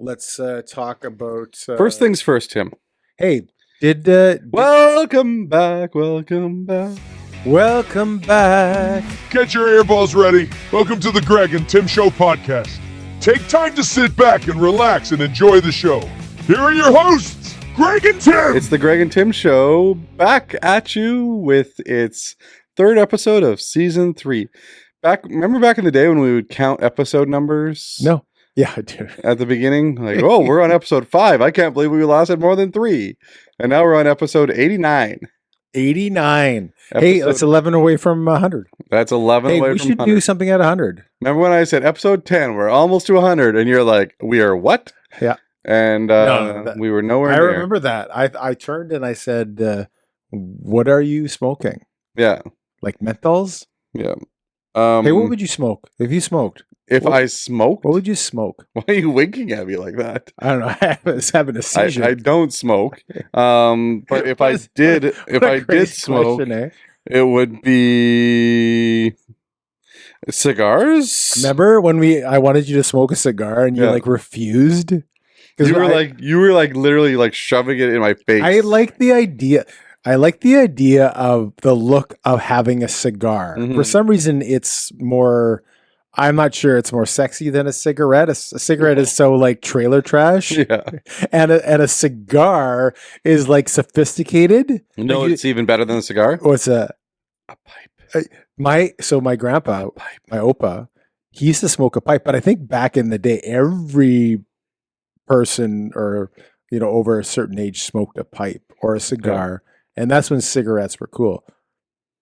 Let's talk about. First things first, Tim. Hey, Welcome back. Welcome back. welcome back. Get your earballs ready. Welcome to the Greg and Tim Show podcast. Take time to sit back and relax and enjoy the show. Here are your hosts, Greg and Tim. It's the Greg and Tim Show, back at you with its third episode of season 3. Remember back in the day when we would count episode numbers? No. Yeah, I do. At the beginning, like, oh, we're on episode 5. I can't believe we lasted more than 3. And now we're on episode 89. 89. Hey, that's 11 away from 100. That's 11 away from 100. We should do something at 100. Remember when I said episode 10, we're almost to 100, and you're like, we are what? Yeah. And we were nowhere near. I remember that. I turned and I said, what are you smoking? Yeah. Like menthols? Yeah. Hey, what would you smoke if you smoked? I smoked? What would you smoke? Why are you winking at me like that? I don't know. I was having a seizure. I don't smoke. But if I did smoke, question, it would be cigars. Remember when I wanted you to smoke a cigar and you like refused? You were literally shoving it in my face. I like the idea. Of the look of having a cigar. Mm-hmm. For some reason, it's more. I'm not sure it's more sexy than a cigarette. A cigarette is so like trailer trash. Yeah. And a cigar is like sophisticated. No, it's even better than a cigar. What's a pipe? My grandpa, my opa, he used to smoke a pipe, but I think back in the day, every person or over a certain age smoked a pipe or a cigar, and that's when cigarettes were cool.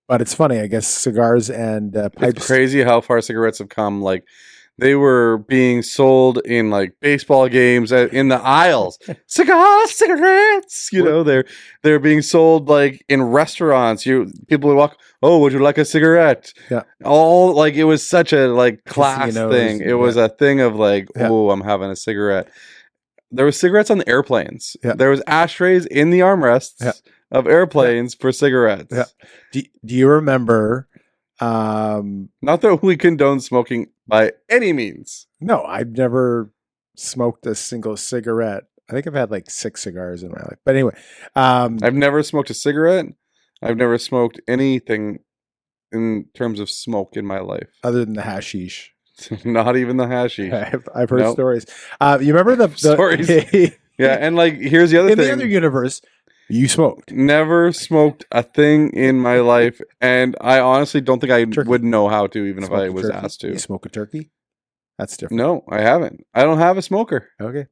But it's funny, I guess cigars and pipes. It's crazy how far cigarettes have come. Like, they were being sold in baseball games in the aisles. Cigarettes. They're being sold in restaurants. People would walk. Oh, would you like a cigarette? Yeah. It was such a class thing. It was a thing of oh, I'm having a cigarette. There was cigarettes on the airplanes. Yeah. There was ashtrays in the armrests of airplanes for cigarettes. Yeah. Do you remember? Not that we condone smoking by any means. No, I've never smoked a single cigarette. I think I've had 6 cigars in my life. But anyway, I've never smoked a cigarette. I've never smoked anything in terms of smoke in my life, other than the hashish. Not even the hashish. I've heard stories. You remember the stories? Yeah, and here's the other thing. In the other universe, you smoked. Never smoked a thing in my life, and I honestly don't think I would know how to, even if I was asked to. You smoke a turkey? That's different. No, I haven't. I don't have a smoker. Okay.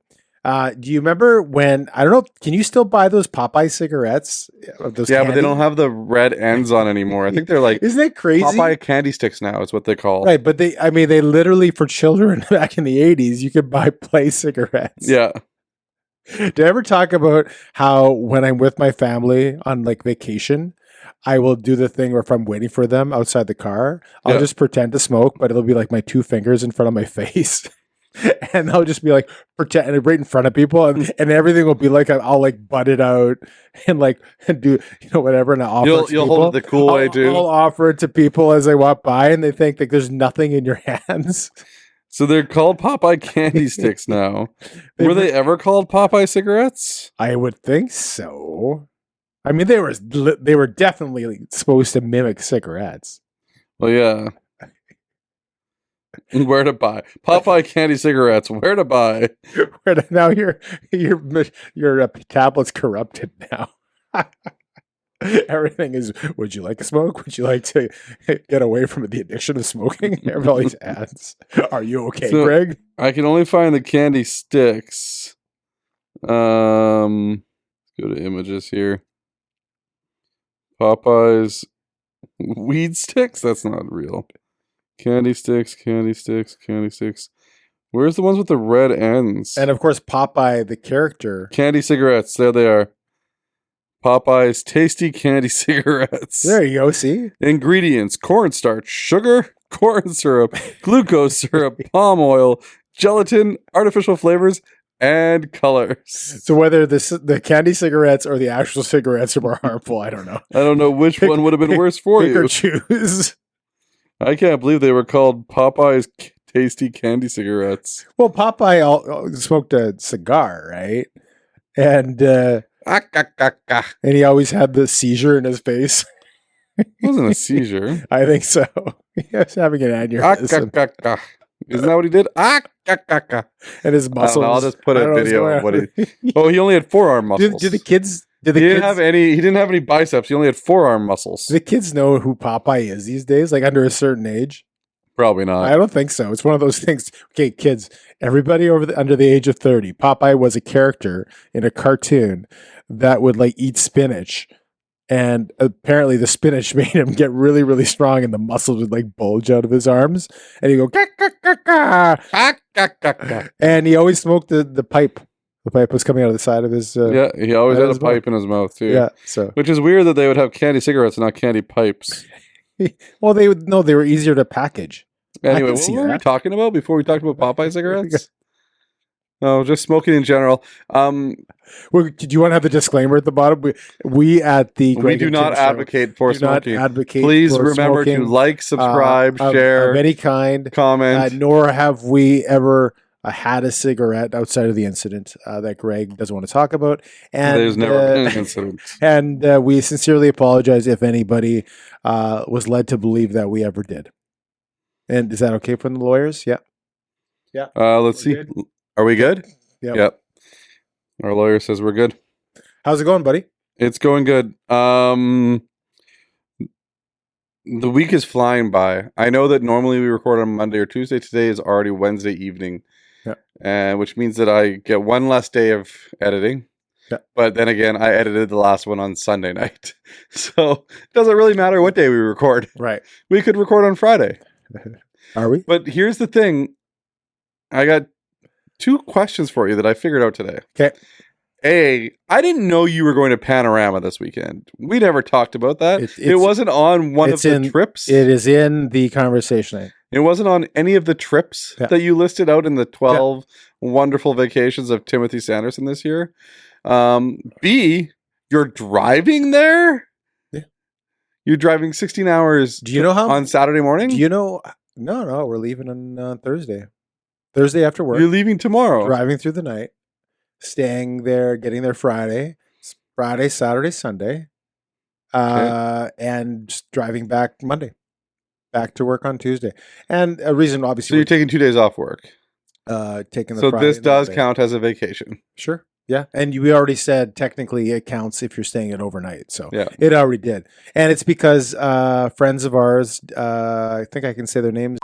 Do you remember when, I don't know, can you still buy those Popeye cigarettes? Those but they don't have the red ends on anymore. I think they're isn't that crazy? Popeye candy sticks now is what they call. Right, but they literally, for children back in the 80s, you could buy play cigarettes. Yeah. Did I ever talk about how when I'm with my family on vacation, I will do the thing where if I'm waiting for them outside the car, I'll just pretend to smoke, but it'll be my 2 fingers in front of my face. And I'll just be pretend right in front of people, and everything will be I'll butt it out and do whatever, and I'll offer you'll hold it the cool way too. I'll offer it to people as they walk by, and they think there's nothing in your hands. So they're called Popeye candy sticks now. Were they ever called Popeye cigarettes? I would think so. I mean, they were definitely supposed to mimic cigarettes. Well, yeah. Where to buy Popeye candy cigarettes? Where to buy? Now your tablet's corrupted now. Everything is. Would you like a smoke? Would you like to get away from the addiction of smoking? All these ads. Are you okay, Greg? I can only find the candy sticks. Go to images here. Popeye's weed sticks. That's not real. Candy sticks. Where's the ones with the red ends? And of course, Popeye, the character. Candy cigarettes. There they are. Popeye's tasty candy cigarettes. There you go. See? Ingredients: cornstarch, sugar, corn syrup, glucose syrup, palm oil, gelatin, artificial flavors, and colors. So whether the candy cigarettes or the actual cigarettes are more harmful, I don't know. I don't know which one would have been worse for you. Pick or choose. I can't believe they were called Popeye's tasty candy cigarettes. Well, Popeye smoked a cigar, right? And he always had the seizure in his face. It wasn't a seizure. I think so. He was having an aneurysm. Isn't that what he did? And his I don't muscles. know, I'll just put I a don't know what's video going of what on. he. Oh, he only had forearm muscles. Do the kids? Do He the didn't kids? have any. He didn't have any biceps. He only had forearm muscles. Do the kids know who Popeye is these days? Like under a certain age? Probably not. I don't think so. It's one of those things. Okay, kids, everybody under the age of 30, Popeye was a character in a cartoon that would like eat spinach. And apparently the spinach made him get really, really strong and the muscles would like bulge out of his arms. And he'd go, "Kah, kah, kah, kah." And he always smoked the pipe. The pipe was coming out of the side of his. Yeah, he always out had of a his mouth. pipe in his mouth too. Yeah. So, Which is weird that they would have candy cigarettes and not candy pipes. well, they were easier to package. Anyway, can what see were we that. talking about before we talked about Popeye cigarettes? No, just smoking in general. Well, do you want to have the disclaimer at the bottom? We at the We Greg do and not Tim Show advocate for do not smoking. advocate. Please for remember to smoking, like, subscribe, of share, any kind. comment. Nor have we ever had a cigarette outside of the incident that Greg doesn't want to talk about. And There's never been an incident. And we sincerely apologize if anybody was led to believe that we ever did. And is that okay from the lawyers? Yeah. Let's see. good? Are we good? Yep. Our lawyer says we're good. How's it going, buddy? It's going good. The week is flying by. I know that normally we record on Monday or Tuesday. Today is already Wednesday evening. Which means that I get one less day of editing. Yeah. But then again, I edited the last one on Sunday night. So it doesn't really matter what day we record. Right. We could record on Friday. Are we? But here's the thing. I got 2 questions for you that I figured out today. Okay. I didn't know you were going to Panorama this weekend. We never talked about that. It's- It wasn't on one of it's the in- trips. It is in the conversation. It wasn't on any of the trips Yeah. that you listed out in the 12 wonderful vacations of Timothy Sanderson this year. B, you're driving there? Yeah. You're driving 16 hours Do you know how? on Saturday morning? Do you know? No, we're leaving on Thursday. Thursday after work. You're leaving tomorrow. Driving through the night, staying there, getting there Friday, Saturday, Sunday, and just driving back Monday, back to work on Tuesday. And a reason, So obviously, you're taking 2 days off work. taking the So Friday this and the does Monday. count as a vacation. Sure. Yeah. And we already said technically it counts if you're staying it overnight. So Yeah. it already did. And it's because friends of ours, I think I can say their names,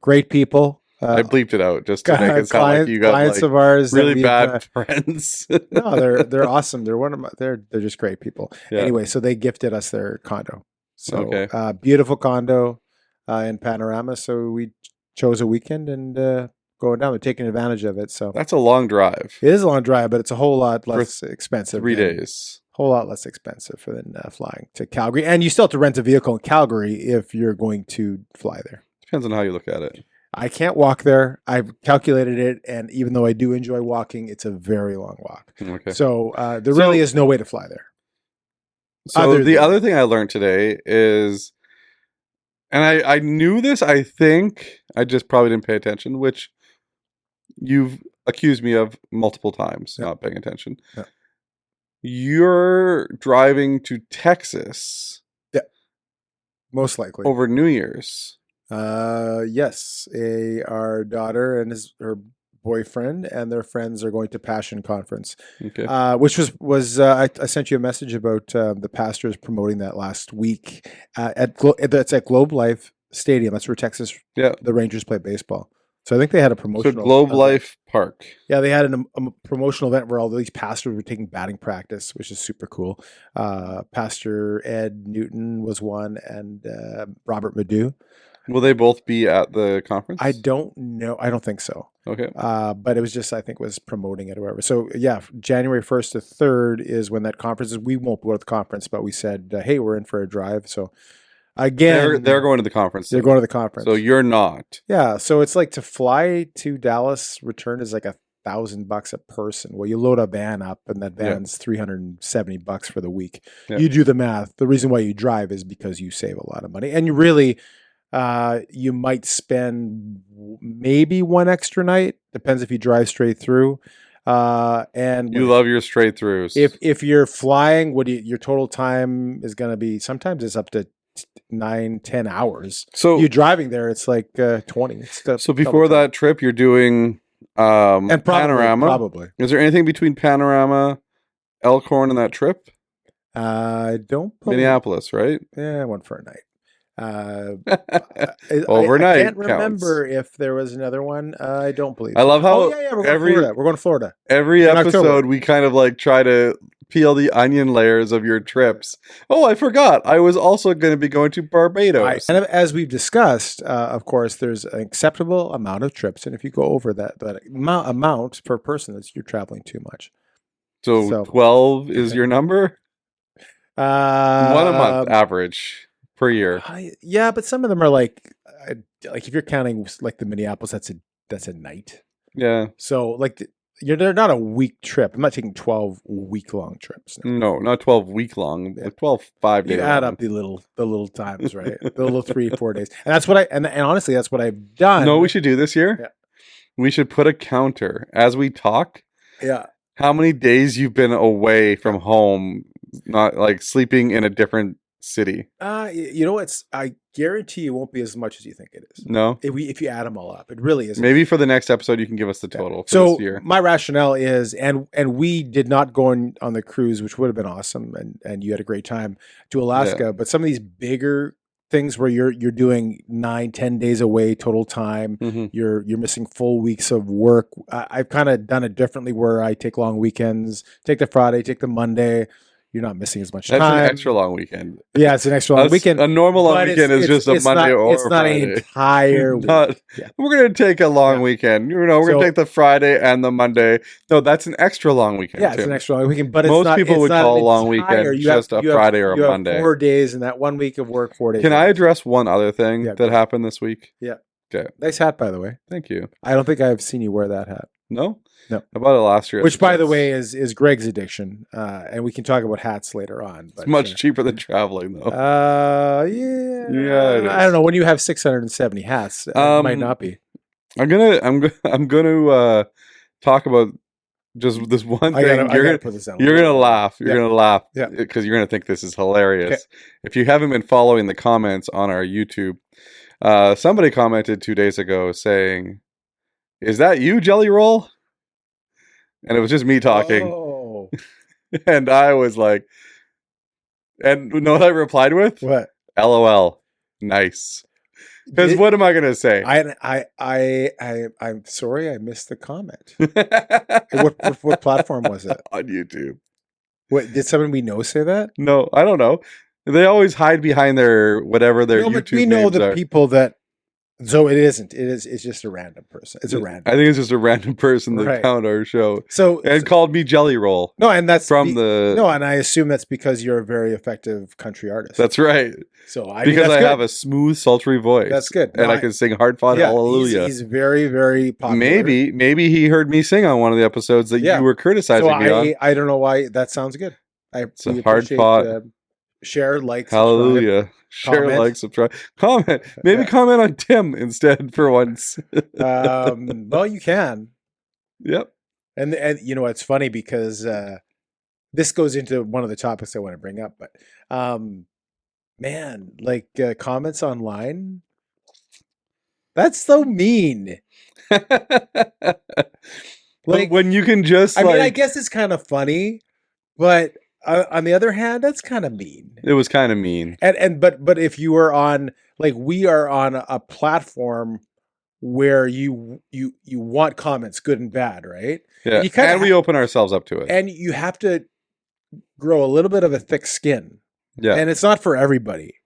great people. I bleeped it out just to make it sound like you got clients like of ours that really we've, bad friends. no, they're awesome. They're one of my, they're just great people. Yeah. Anyway, so they gifted us their condo. So Okay. beautiful condo in Panorama. So we chose a weekend and going down. We're taking advantage of it. So That's a long drive. it is a long drive, but it's a whole lot less expensive. 3 than- days. Whole lot less expensive than flying to Calgary. And you still have to rent a vehicle in Calgary if you're going to fly there. Depends on how you look at it. I can't walk there. I've calculated it, and even though I do enjoy walking, it's a very long walk. Okay. So there really is no way to fly there. So other the than- other thing I learned today is, and I knew this, I think, I just probably didn't pay attention, which you've accused me of multiple times, Yeah. not paying attention. Yeah. You're driving to Texas Most likely. over New Year's. Yes. Our daughter and her boyfriend and their friends are going to Passion Conference, Okay. which was I sent you a message about the pastors promoting that last week that's at Globe Life Stadium. That's where Texas, Yeah. the Rangers play baseball. So I think they had a So promotional Globe event. Life Park. Yeah, they had a promotional event where all these pastors were taking batting practice, which is super cool. Pastor Ed Newton was one, and Robert Madu. Will they both be at the conference? I don't know. I don't think so. Okay. But it was just, I think, was promoting it or whatever. So yeah, January 1st to 3rd is when that conference is. We won't go to the conference, but we said, hey, we're in for a drive. So again, They're going to the conference. They're then. going to the conference. So you're not. Yeah, so it's like to fly to Dallas, return is like $1,000 a person. Well, you load a van up, and that Yeah. van's $370 for the week. Yeah. You do the math. The reason why you drive is because you save a lot of money, and you really, you might spend maybe one extra night. Depends if you drive straight through. And You love your straight throughs. if you're flying, your total time is going to be, sometimes it's up to 9-10 hours. So you driving there, it's like 20. It's so before that trip, you're doing and Panorama. Probably. Is there anything between Panorama, Elkhorn, and that trip? I don't believe, Minneapolis, right? Yeah, I went for a night. Overnight. I can't remember if there was another one. I don't believe. I love how we're going to Florida. Every In episode October. we kind of like try to peel the onion layers of your trips. Oh, I forgot. I was also going to be going to Barbados. And as we've discussed, of course, there's an acceptable amount of trips, and if you go over that amount per person, you're traveling too much. So 12 is your number? One a month average per year. Yeah, but some of them are like if you're counting like the Minneapolis, that's a night. Yeah. So like they're not a week trip. I'm not taking 12 week-long trips. No, not 12 week long. Like 12 5 days. You add up the little times, right? The little 3-4 days, and that's what and honestly, that's what I've done. No, we should do this year. Yeah. We should put a counter as we talk. Yeah. How many days you've been away from home, not like sleeping in a different city? You know, I guarantee it won't be as much as you think it is. No, if you add them all up, it really is. Maybe for the next episode, you can give us the total for so this year. My rationale is, and we did not go on the cruise, which would have been awesome, and you had a great time to Alaska. Yeah. But some of these bigger things where you're doing 9-10 days away total time, Mm-hmm. you're missing full weeks of work. I've kind of done it differently, where I take long weekends, take the Friday, take the Monday. You're not missing as much That's time. an extra long weekend. Yeah, it's an extra long weekend. A normal long weekend is just a Monday or it's not Friday. an entire week. Yeah. We're going to take a long weekend. We're going to take the Friday and the Monday. No, that's an extra long weekend. Yeah, it's an extra long weekend. But most people it's would not call a an long entire- weekend you have- just a you have- Friday or a you have Monday. 4 days in that 1 week of work, 4 days. Can I address one other thing Yeah, that happened this week? Yeah. Okay. Nice hat, by the way. Thank you. I don't think I've seen you wear that hat. No? No. I bought it last year. Which, by the way, is Greg's addiction. And we can talk about hats later on. But It's much cheaper than traveling, though. Yeah. Yeah, it I don't know. When you have 670 hats, it might not be. I'm gonna talk about just this one thing. You're gonna laugh. You're gonna laugh. Yeah. Because you're gonna think this is hilarious. Okay. If you haven't been following the comments on our YouTube, somebody commented 2 days ago saying, "Is that you, Jelly Roll?" And it was just me talking. Oh. And I was like, and you know what I replied with? What? LOL. Nice. Because what am I gonna say? I'm sorry, I missed the comment. What platform was it? On YouTube. What, did someone we know say that? No, I don't know. They always hide behind their whatever their No, but YouTube we know names the are. people that. So it isn't. It's just a random person. It's a random. I think it's just a random person that Right. found our show So and called me Jelly Roll. no, and that's from the. no, and I assume that's because you're a very effective country artist. That's right. So Because that's I good. have a smooth, sultry voice. That's good. And No, I can sing Hard Fought Hallelujah. He's very, very popular. Maybe he heard me sing on one of the episodes that Yeah. you were criticizing So me on. I don't know why that sounds good. It's a we hard appreciate, fought. Share, like, Hallelujah. Share, Comment. like, subscribe. Comment. Maybe Yeah. comment on Tim instead for once. subscribe. Well, you can. Yep. And you know, it's funny because this goes into one of the topics I want to bring up, but man, like comments online, that's so mean. Like when you can just I like, mean, I guess it's kind of funny, but on the other hand, that's kind of mean. it was kind of mean. But if you were on, like, we are on a platform where you want comments, good and bad, right? Yeah. You kinda And we open ourselves up to it. And you have to grow a little bit of a thick skin. Yeah. And it's not for everybody,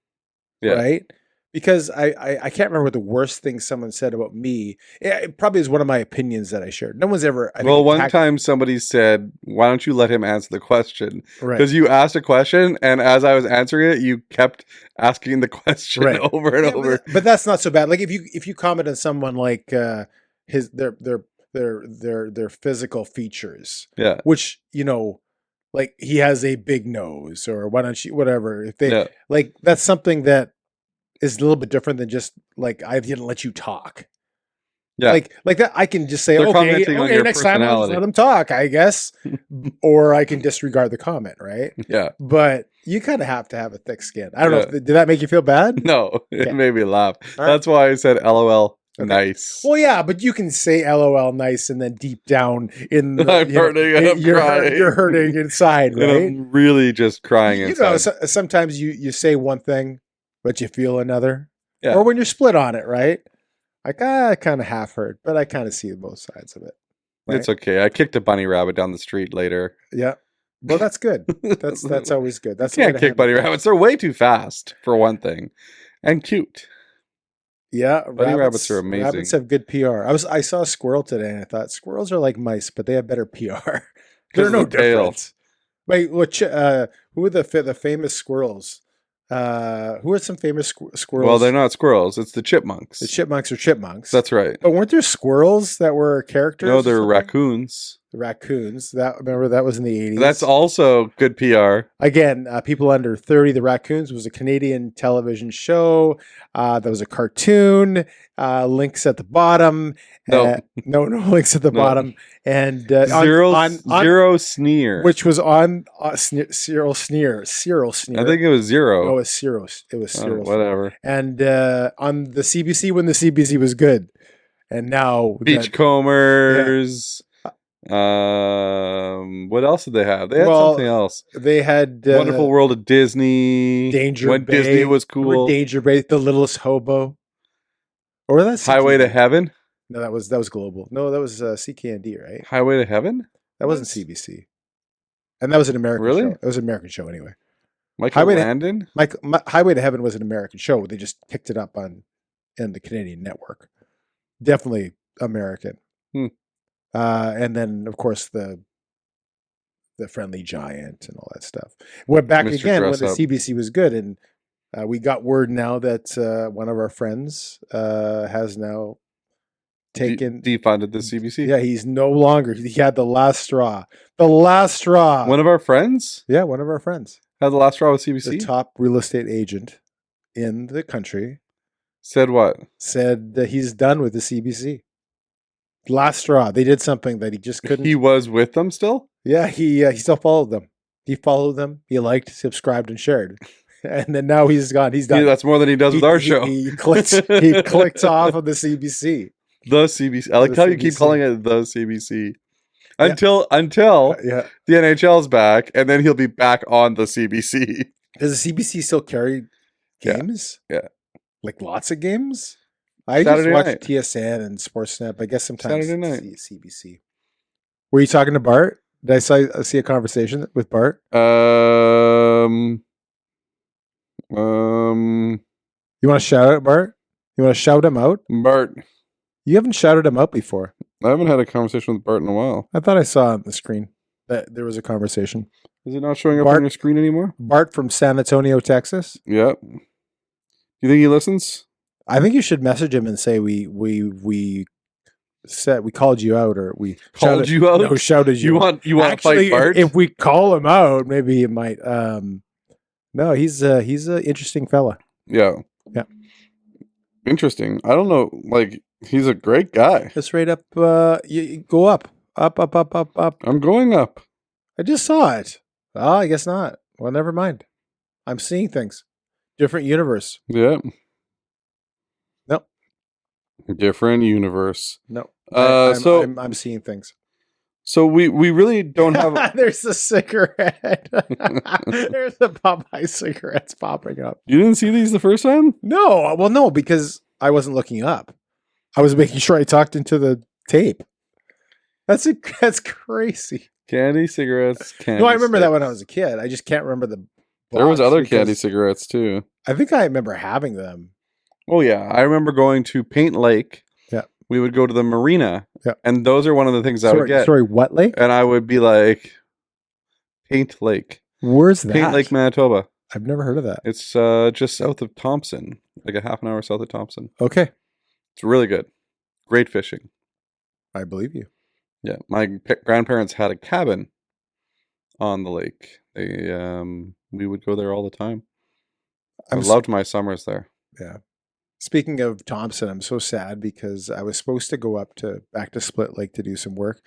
Yeah. right? Because I can't remember the worst thing someone said about me. It probably is one of my opinions that I shared. No one's ever. Well, one time somebody said, "Why don't you let him answer the question?" right? Because you asked a question, and as I was answering it, you kept asking the question Right. over and Yeah, over. but that's not so bad. Like if you comment on someone like their physical features, Yeah. which, you know, like he has a big nose, or why don't you, whatever. If they Yeah. like, that's something that is a little bit different than just like I didn't let you talk. Yeah. Like that, I can just say, They're okay, commenting on your next time I'll just personality. let them talk, I guess, or I can disregard the comment, right? Yeah. But you kind of have to have a thick skin. I don't know. Yeah. Did that make you feel bad? No, it Okay. made me laugh. All right. That's why I said LOL. Okay. Nice. Well, yeah, but you can say LOL nice, and then deep down in the, I'm hurting and I'm crying. you're hurting inside, And right? I'm really just crying You inside. know, sometimes you say one thing, but you feel another. Yeah. Or when you're split on it, right? Like, I kind of half heard, but I kind of see both sides of it. Right? It's okay. I kicked a bunny rabbit down the street later. Yeah. Well, that's good. That's always good. That's You the way can't to kick bunny handle it. rabbits. They're way too fast, for one thing. And cute. Yeah, Bunny rabbits are amazing. Rabbits have good PR. I saw a squirrel today, and I thought squirrels are like mice, but they have better PR. They're of no the tail. different. Wait, who are the famous squirrels? Who are some famous squirrels? Well, they're not squirrels. It's the chipmunks. The chipmunks are chipmunks. That's right. But weren't there squirrels that were characters? No, or they're something? raccoons. The raccoons. Remember that was in the 80s. That's also good PR. Again, people under 30. The Raccoons was a Canadian television show. That was a cartoon. Links at the bottom. No. No links at the No. bottom. And Zero sneer. which was on Cyril Sneer. I think it was zero. No, it was Cyril. It was Oh, Cyril. whatever. And on the CBC when the CBC was good. And now Beachcombers. What else did they have? They had something else. They had Wonderful World of Disney. Danger when Bay. Disney was Remember cool. Danger Bay, The Littlest Hobo. Or was that Highway to CKND? Heaven. No, that was global. No, that was CKND, right? Highway to Heaven. That wasn't CBC, and that was an American Really? show. It was an American show anyway. Michael Highway to- Landon. Highway to Heaven was an American show. They just picked it up in the Canadian network. Definitely American. And then of course the Friendly Giant and all that stuff. Went back Mr. again when the Dress Up. CBC was good, and we got word now that one of our friends has now taken. Defunded the CBC. Yeah, he's no longer. He had the last straw. The last straw. One of our friends Yeah, one of our friends, had the last straw with the CBC. top real estate agent in the country, Said what? said that he's done with the CBC. Last straw. They did something that he just couldn't. He was with them still. Yeah, he still followed them. He followed them. He liked, subscribed, and shared. And then now he's gone. He's done. Yeah, that's more than he does with our show. He clicked. He clicked off of the CBC. The CBC. I like The how you keep CBC. calling it the CBC. Yeah. Until Yeah. the NHL's back, and then he'll be back on the CBC. Does the CBC still carry Yeah. games? Yeah. Like lots of games? I Saturday just watch night. TSN and Sportsnet. I guess sometimes Saturday night. CBC. Were you talking to Bart? Did I see a conversation with Bart? You want to shout out Bart? You want to shout him out? Bart. You haven't shouted him out before. I haven't had a conversation with Bart in a while. I thought I saw on the screen that there was a conversation. Is it not showing up Bart- on your screen anymore? Bart from San Antonio, Texas. Yep. You think he listens? I think you should message him and say we said we called you out, or we Called shouted- you out? No, shouted you. You out. want to Actually, fight Bart? if we call him out, maybe he might. No, he's an interesting fella. Yeah. Yeah. Interesting. I don't know. Like, he's a great guy. Just right up. You go up. I'm going up. I just saw it. Oh, I guess not. Well, never mind. I'm seeing things. Different universe. Yeah. No. Different universe. No. So I'm seeing things. so we really don't have. There's a cigarette. There's the Popeye cigarettes popping up. You didn't see these the first time? No, well, no, because I wasn't looking up. I was making sure I talked into the tape. That's crazy. Candy cigarettes. Candy No, I remember that sticks. when I was a kid. I just can't remember the. There was box other because candy cigarettes too. I think I remember having them. Oh yeah, I remember going to Paint Lake. Yeah. We would go to the marina. Yeah. And those are one of the things I would get. Sorry, what lake? And I would be like, Paint Lake. Where's that? Paint Lake, Manitoba. I've never heard of that. It's just south of Thompson, like a half an hour south of Thompson. Okay, It's really good. Great fishing. I believe you. Yeah, my grandparents had a cabin on the lake. They we would go there all the time. I I'm s- loved my summers there. Yeah. Speaking of Thompson, I'm so sad because I was supposed to go back to Split Lake to do some work,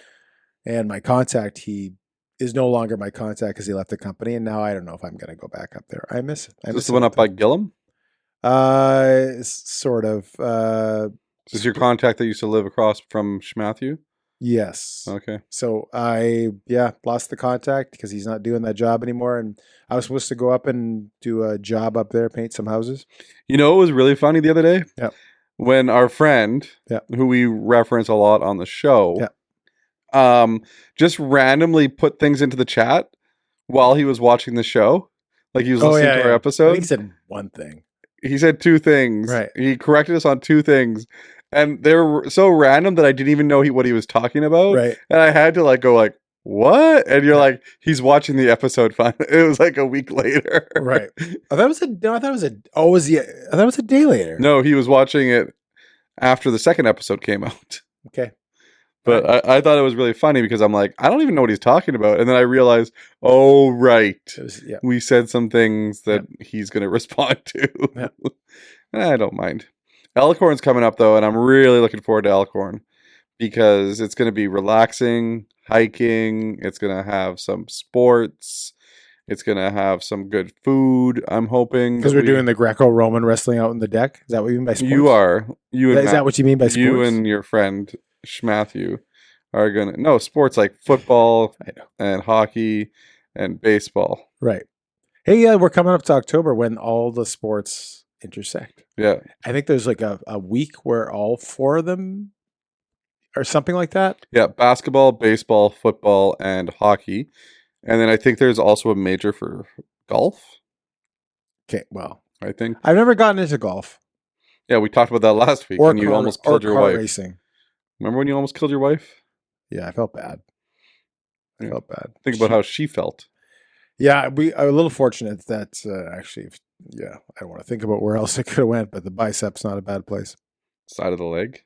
and my contact, he is no longer my contact because he left the company, and now I don't know if I'm going to go back up there. I miss it. I Is this miss the it one up up by there. Gillum? Sort of. Is this your contact that used to live across from Schmatthew? Yes. Okay. So lost the contact because he's not doing that job anymore, and I was supposed to go up and do a job up there, paint some houses. You know what was really funny the other day? Yeah. When our friend, who we reference a lot on the show, just randomly put things into the chat while he was watching the show. Like he was listening to our I episode. think he said one thing. He said two things. Right. He corrected us on two things. And they were so random that I didn't even know what he was talking about. Right. And I had to go what? And you're like, he's watching the episode. It was like a week later. Right. I thought it was a day later. No, he was watching it after the second episode came out. Okay. But right. I thought it was really funny because I'm like, I don't even know what he's talking about. And then I realized, oh, right. We said some things that he's going to respond to. Yeah. I don't mind. Elkhorn's coming up, though, and I'm really looking forward to Elkhorn because it's going to be relaxing, hiking. It's going to have some sports. It's going to have some good food, I'm hoping. Because we're doing the Greco-Roman wrestling out in the deck? Is that what you mean by sports? You are. Is that what you mean by sports? You and your friend Schmatthew are going to... No, sports like football and hockey and baseball. Right. Hey, yeah, we're coming up to October when all the sports intersect. Yeah. I think there's like a week where all four of them or something like that. Yeah, basketball, baseball, football, and hockey. And then I think there's also a major for golf. Okay, well, I think I've never gotten into golf. Yeah, we talked about that last week when you almost killed your wife. Racing. Remember when you almost killed your wife? Yeah, I felt bad. I felt bad. Think about how she felt. Yeah, we are a little fortunate that actually, I don't want to think about where else it could have went, but the bicep's not a bad place. Side of the leg.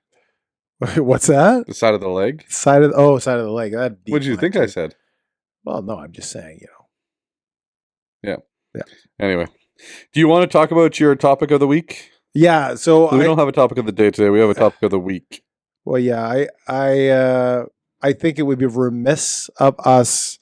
What's that? The side of the leg. Side of the leg. What did you think I said? Well, no, I'm just saying, Yeah. Anyway, do you want to talk about your topic of the week? Yeah. So we don't have a topic of the day today. We have a topic of the week. Well, yeah, I think it would be remiss of us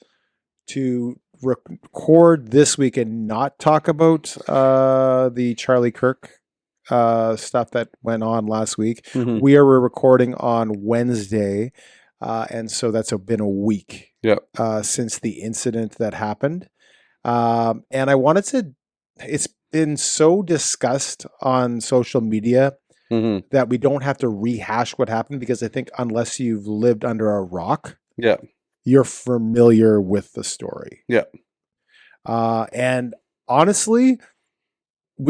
to record this week and not talk about the Charlie Kirk stuff that went on last week. Mm-hmm. We are recording on Wednesday, and so that's been a week since the incident that happened. And I wanted to, it's been so discussed on social media that we don't have to rehash what happened, because I think unless you've lived under a rock, you're familiar with the story. Yeah. And honestly,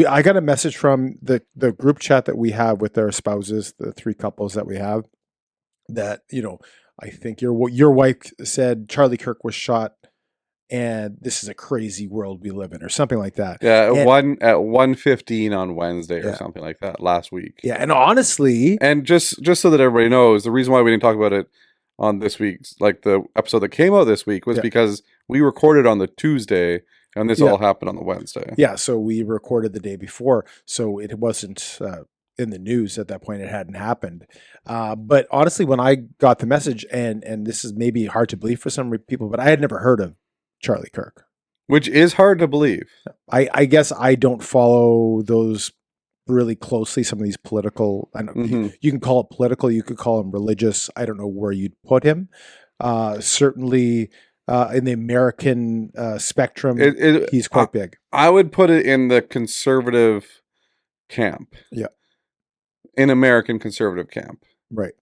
I got a message from the group chat that we have with our spouses, the three couples that we have, that, I think your wife said Charlie Kirk was shot and this is a crazy world we live in, or something like that. Yeah, at 1:15 on Wednesday or something like that last week. Yeah, and honestly, and just so that everybody knows, the reason why we didn't talk about it on this week's, like the episode that came out this week, was because we recorded on the Tuesday and this all happened on the Wednesday. Yeah, so we recorded the day before, so it wasn't in the news at that point. It hadn't happened. But honestly, when I got the message, and this is maybe hard to believe for some people, but I had never heard of Charlie Kirk. Which is hard to believe. I guess I don't follow those really closely, some of these political, I don't, you can call it political, you could call him religious, I don't know where you'd put him. Certainly in the American spectrum, he's quite big. I would put it in the conservative camp. Yeah. In American conservative camp. Right.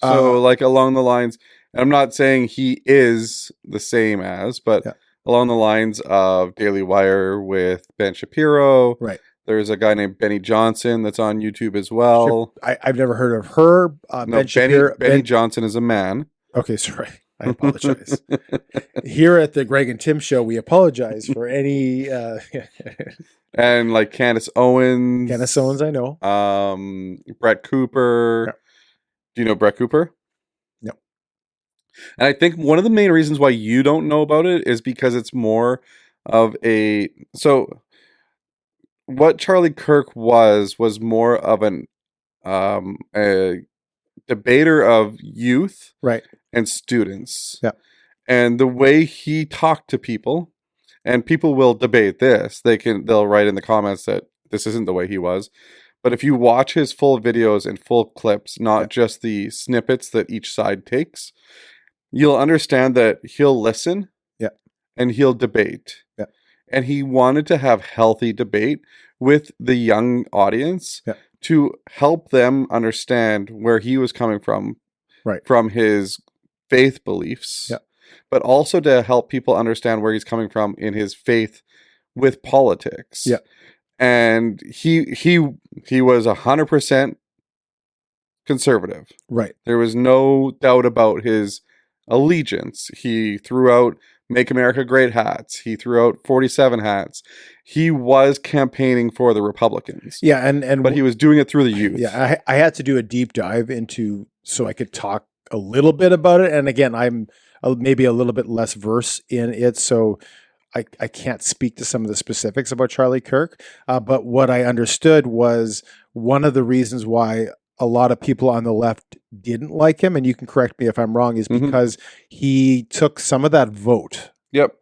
So like along the lines, and I'm not saying he is the same as, but along the lines of Daily Wire with Ben Shapiro. Right. There's a guy named Benny Johnson that's on YouTube as well. I've never heard of her. Benny Johnson is a man. Okay, sorry. I apologize. Here at the Greg and Tim show, we apologize for any... and like Candace Owens. Candace Owens, I know. Brett Cooper. Yeah. Do you know Brett Cooper? No. And I think one of the main reasons why you don't know about it is because it's more of a... So what Charlie Kirk was more of a debater of youth Right. and students. Yeah. And the way he talked to people, and people will debate this. They'll write in the comments that this isn't the way he was. But if you watch his full videos and full clips, not just the snippets that each side takes, you'll understand that he'll listen. Yeah. And he'll debate. Yeah. And he wanted to have healthy debate with the young audience to help them understand where he was coming from, from his faith beliefs, but also to help people understand where he's coming from in his faith with politics. Yeah. And he was 100% conservative. Right. There was no doubt about his allegiance. He threw out Make America Great hats. He threw out 47 hats. He was campaigning for the Republicans. Yeah, but he was doing it through the youth. Yeah, I had to do a deep dive into so I could talk a little bit about it. And again, I'm maybe a little bit less versed in it, so I can't speak to some of the specifics about Charlie Kirk. But what I understood was one of the reasons why a lot of people on the left didn't like him, and you can correct me if I'm wrong, is because he took some of that vote. Yep.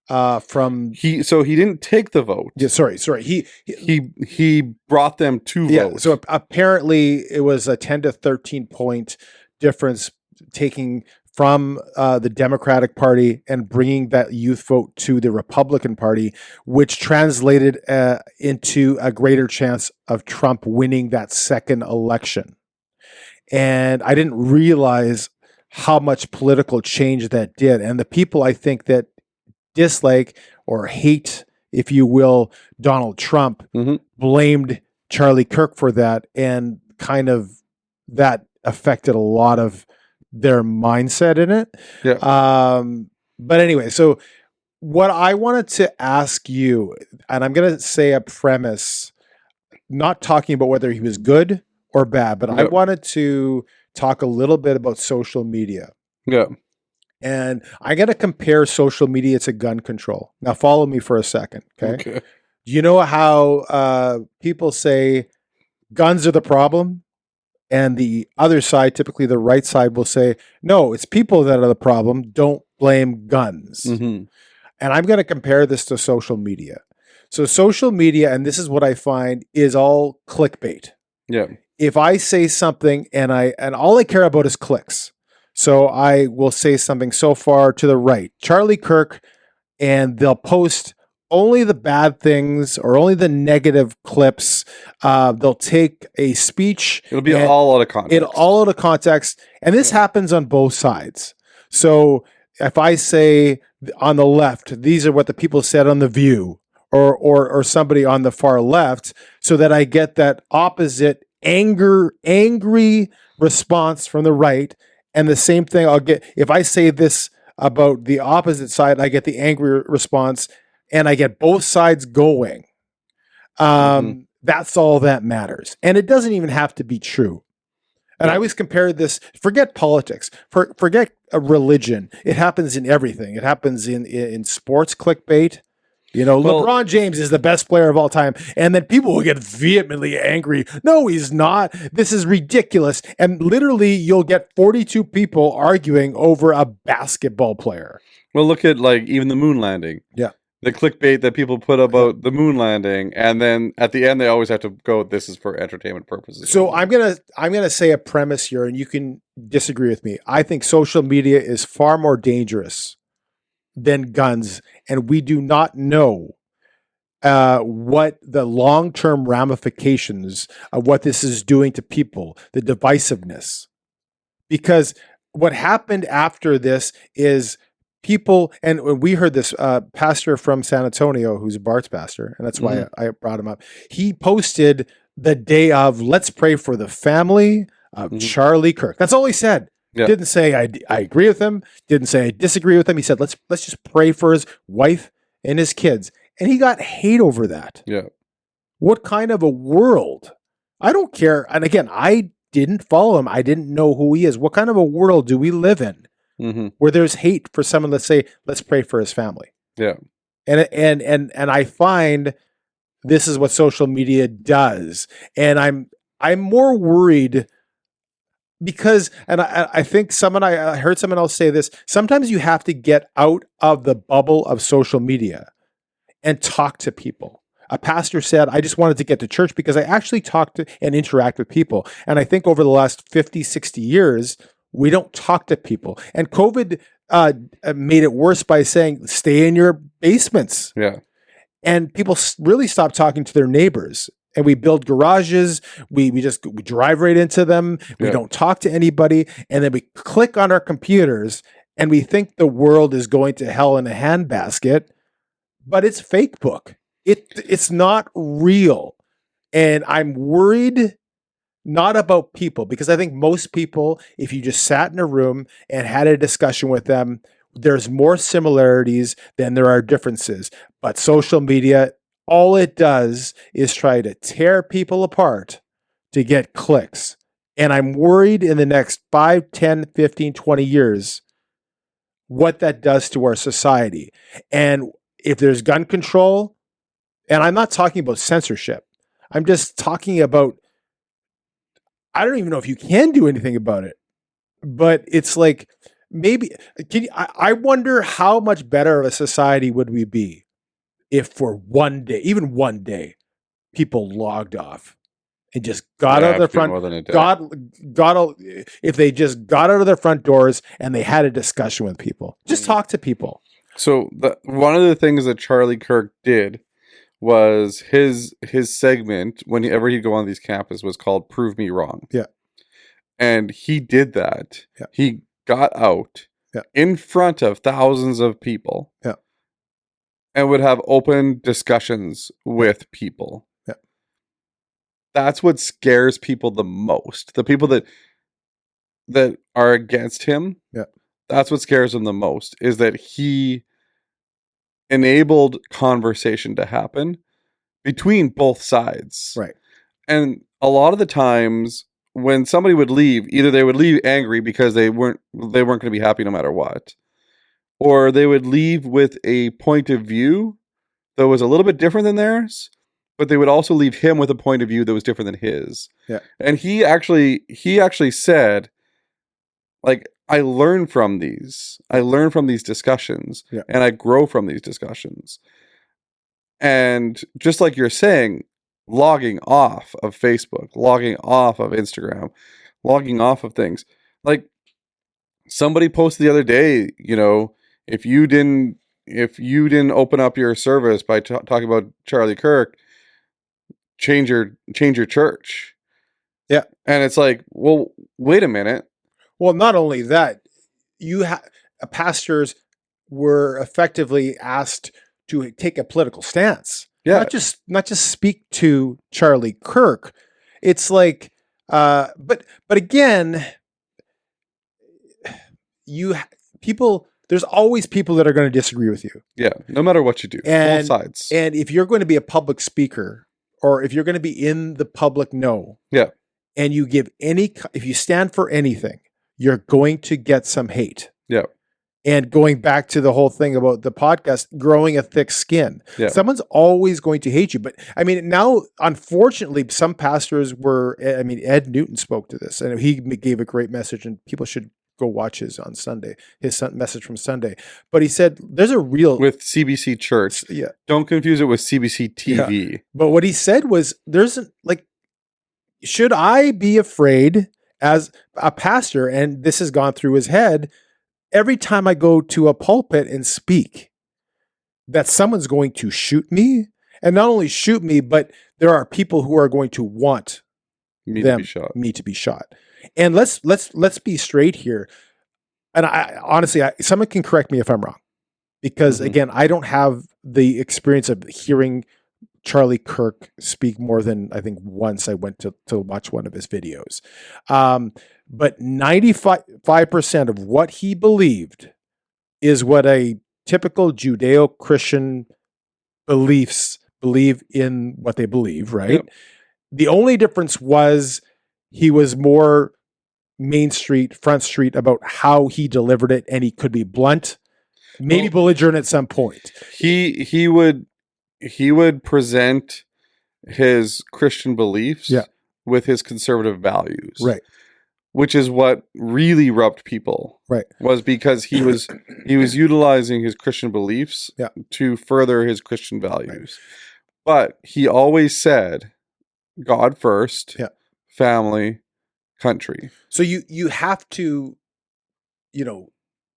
From he didn't take the vote. Yeah, sorry. He brought them to vote. So apparently it was a 10 to 13 point difference taking from the Democratic Party and bringing that youth vote to the Republican Party, which translated into a greater chance of Trump winning that second election. And I didn't realize how much political change that did. And the people I think that dislike or hate, if you will, Donald Trump, blamed Charlie Kirk for that. And kind of that affected a lot of their mindset in it. Yeah. But anyway, so what I wanted to ask you, and I'm going to say a premise, not talking about whether he was good or bad, but I wanted to talk a little bit about social media. Yeah. And I'm going to compare social media to gun control. Now, follow me for a second. Okay. Do you know how people say guns are the problem? And the other side, typically the right side, will say, no, it's people that are the problem. Don't blame guns. And I'm going to compare this to social media. So social media, and this is what I find, is all clickbait. Yeah. If I say something and all I care about is clicks. So I will say something so far to the right, Charlie Kirk, and they'll post only the bad things or only the negative clips. They'll take a speech. It'll be all out of context. And this happens on both sides. So if I say on the left, these are what the people said on The View, or somebody on the far left, so that I get that opposite angry response from the right. And the same thing I'll get if I say this about the opposite side, I get the angry response. And I get both sides going. That's all that matters. And it doesn't even have to be true. And I always compare this, forget politics, forget religion. It happens in everything. It happens in sports clickbait. You know, LeBron James is the best player of all time. And then people will get vehemently angry. No, he's not. This is ridiculous. And literally you'll get 42 people arguing over a basketball player. Well, look at even the moon landing. Yeah. The clickbait that people put about the moon landing, and then at the end they always have to go, this is for entertainment purposes. So I'm gonna say a premise here, and you can disagree with me. I think social media is far more dangerous than guns, and we do not know what the long-term ramifications of what this is doing to people, the divisiveness. Because what happened after this is people, and we heard this pastor from San Antonio, who's a Bart's pastor, and that's why I brought him up. He posted the day of, let's pray for the family of Charlie Kirk. That's all he said. Yeah. Didn't say I agree with him. Didn't say I disagree with him. He said let's just pray for his wife and his kids, and he got hate over that. Yeah. What kind of a world? I don't care. And again, I didn't follow him. I didn't know who he is. What kind of a world do we live in? Where there's hate for someone, let's say, let's pray for his family. Yeah. And I find this is what social media does. And I'm more worried because, and I think I heard someone else say this, sometimes you have to get out of the bubble of social media and talk to people. A pastor said, I just wanted to get to church because I actually talk to and interact with people. And I think over the last 50, 60 years, we don't talk to people. And COVID made it worse by saying, stay in your basements. Yeah. And people really stopped talking to their neighbors. And we build garages. We drive right into them. We don't talk to anybody. And then we click on our computers and we think the world is going to hell in a handbasket, but it's fake book. It's not real. And I'm worried not about people, because I think most people, if you just sat in a room and had a discussion with them, there's more similarities than there are differences. But social media, all it does is try to tear people apart to get clicks. And I'm worried in the next 5, 10, 15, 20 years, what that does to our society. And if there's gun control, and I'm not talking about censorship, I'm just talking about, I don't even know if you can do anything about it, but it's like, maybe, I wonder how much better of a society would we be if for one day, even one day, people logged off and just got out of their front, if they just got out of their front doors and they had a discussion with people, just talk to people. So one of the things that Charlie Kirk did was his segment whenever he'd go on these campuses was called Prove Me Wrong. Yeah. And he did that. Yeah. He got out in front of thousands of people. Yeah. And would have open discussions with people. Yeah. That's what scares people the most. The people that are against him. Yeah. That's what scares them the most, is that he enabled conversation to happen between both sides. Right. And a lot of the times when somebody would leave, either they would leave angry because they weren't going to be happy no matter what, or they would leave with a point of view that was a little bit different than theirs, but they would also leave him with a point of view that was different than his. Yeah. And he actually said, like, I learn from these discussions, and I grow from these discussions. And just like you're saying, logging off of Facebook, logging off of Instagram, logging off of things. Like somebody posted the other day, if you didn't open up your service by talking about Charlie Kirk, change your church. Yeah. And it's like, well, wait a minute. Well, not only that, pastors were effectively asked to take a political stance. Yeah. Not just speak to Charlie Kirk. It's like, but again, there's always people that are going to disagree with you. Yeah. No matter what you do, both sides. And if you're going to be a public speaker, or if you're going to be in the public know, and you give if you stand for anything, you're going to get some hate. Yeah. And going back to the whole thing about the podcast, growing a thick skin. Yeah. Someone's always going to hate you. But I mean, now, unfortunately, some pastors Ed Newton spoke to this, and he gave a great message, and people should go watch his on Sunday, his message from Sunday. But he said, there's a real... With CBC Church. Yeah. Don't confuse it with CBC TV. Yeah. But what he said was, should I be afraid as a pastor, and this has gone through his head, every time I go to a pulpit and speak, that someone's going to shoot me? And not only shoot me, but there are people who are going to want me to be shot. And let's be straight here. And I honestly, someone can correct me if I'm wrong, because again, I don't have the experience of hearing Charlie Kirk speak more than I think once I went to watch one of his videos. But 95% of what he believed is what a typical Judeo-Christian believe in what they believe, right? Yep. The only difference was he was more front street about how he delivered it, and he could be blunt, maybe belligerent at some point. He would present his Christian beliefs Yeah. with his conservative values. Right. Which is what really rubbed people. Right. Was because he was utilizing his Christian beliefs Yeah. to further his Christian values. But he always said God first, Yeah. family, country. So you have to,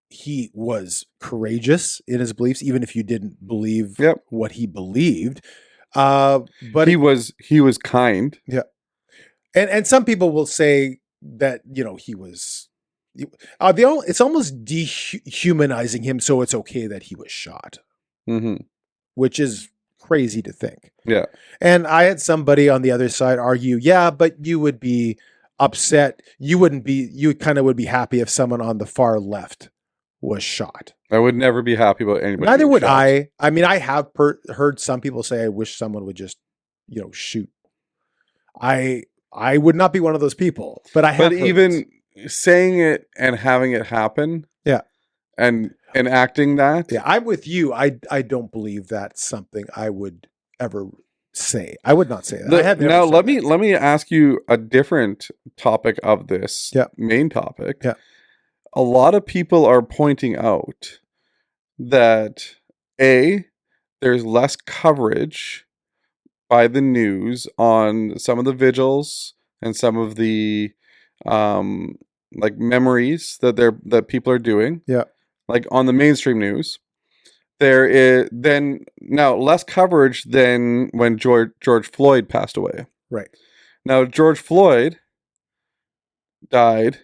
he was courageous in his beliefs, even if you didn't believe Yep. what he believed. But he was kind. Yeah. And some people will say that, he was it's almost dehumanizing him, so it's okay that he was shot. Mm-hmm. Which is crazy to think. Yeah. And I had somebody on the other side argue, yeah, but you would be upset. You kind of would be happy if someone on the far left was shot. I would never be happy about anybody. Neither would shot. I. I mean, I have heard some people say, I wish someone would just, shoot. I would not be one of those people, but I have. But even saying it and having it happen. Yeah. And acting that. Yeah, I'm with you. I don't believe that's something I would ever say. I would not say that. Now let me ask you a different topic of this main topic. Yeah. A lot of people are pointing out that there's less coverage by the news on some of the vigils and some of the memories that people are doing. Yeah. Like on the mainstream news, there is then now less coverage than when George Floyd passed away. Right. Now George Floyd died,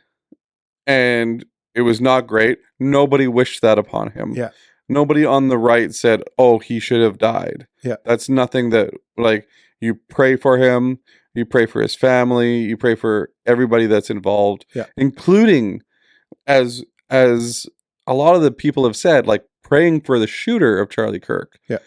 and it was not great. Nobody wished that upon him. Yeah. Nobody on the right said, "Oh, he should have died." Yeah. That's nothing that you pray for him, you pray for his family, you pray for everybody that's involved, including as a lot of the people have said, praying for the shooter of Charlie Kirk. Yeah.